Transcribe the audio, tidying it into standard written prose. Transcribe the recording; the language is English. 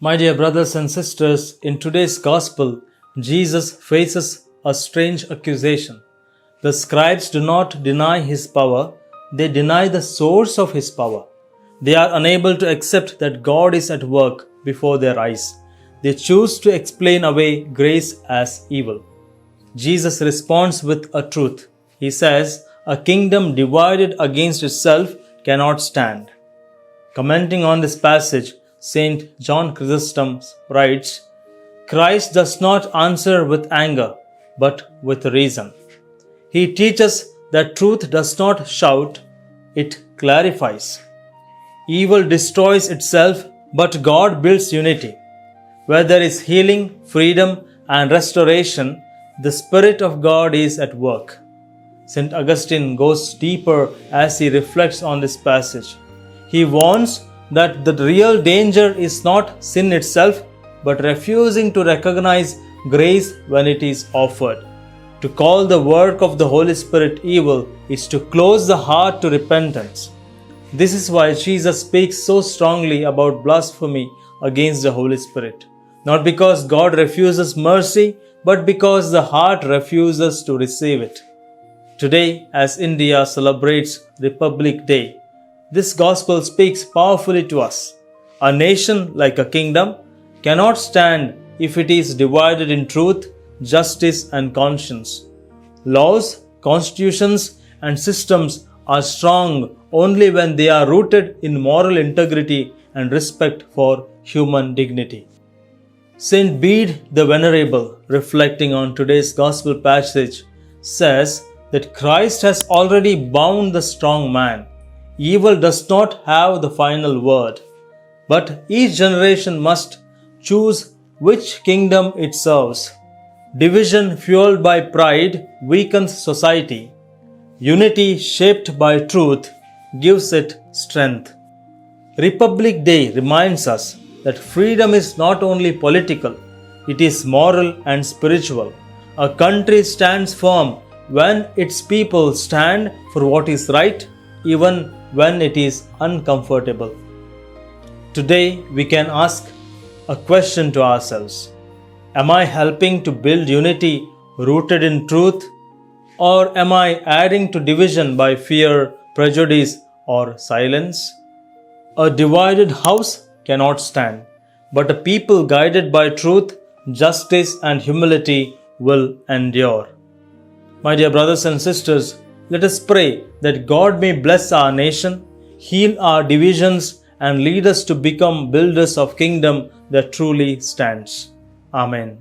My dear brothers and sisters, in today's Gospel, Jesus faces a strange accusation. The scribes do not deny his power, they deny the source of his power. They are unable to accept that God is at work before their eyes. They choose to explain away grace as evil. Jesus responds with a truth. He says, "A kingdom divided against itself cannot stand." Commenting on this passage, Saint John Chrysostom writes, "Christ does not answer with anger, but with reason." He teaches that truth does not shout, it clarifies. Evil destroys itself, but God builds unity. Where there is healing, freedom, and restoration, the Spirit of God is at work. St. Augustine goes deeper as he reflects on this passage. He warns that the real danger is not sin itself, but refusing to recognize grace when it is offered. To call the work of the Holy Spirit evil is to close the heart to repentance. This is why Jesus speaks so strongly about blasphemy against the Holy Spirit. Not because God refuses mercy, but because the heart refuses to receive it. Today, as India celebrates Republic Day, this Gospel speaks powerfully to us. A nation, like a kingdom, cannot stand if it is divided in truth, justice, and conscience. Laws, constitutions, and systems are strong only when they are rooted in moral integrity and respect for human dignity. Saint Bede the Venerable, reflecting on today's Gospel passage, says that Christ has already bound the strong man. Evil does not have the final word, but each generation must choose which kingdom it serves. Division fueled by pride weakens society. Unity shaped by truth gives it strength. Republic Day reminds us that freedom is not only political, it is moral and spiritual. A country stands firm when its people stand for what is right, even when it is uncomfortable. Today, we can ask a question to ourselves. Am I helping to build unity rooted in truth? Or am I adding to division by fear, prejudice, or silence? A divided house cannot stand, but a people guided by truth, justice, and humility will endure. My dear brothers and sisters, let us pray that God may bless our nation, heal our divisions, and lead us to become builders of kingdom that truly stands. Amen.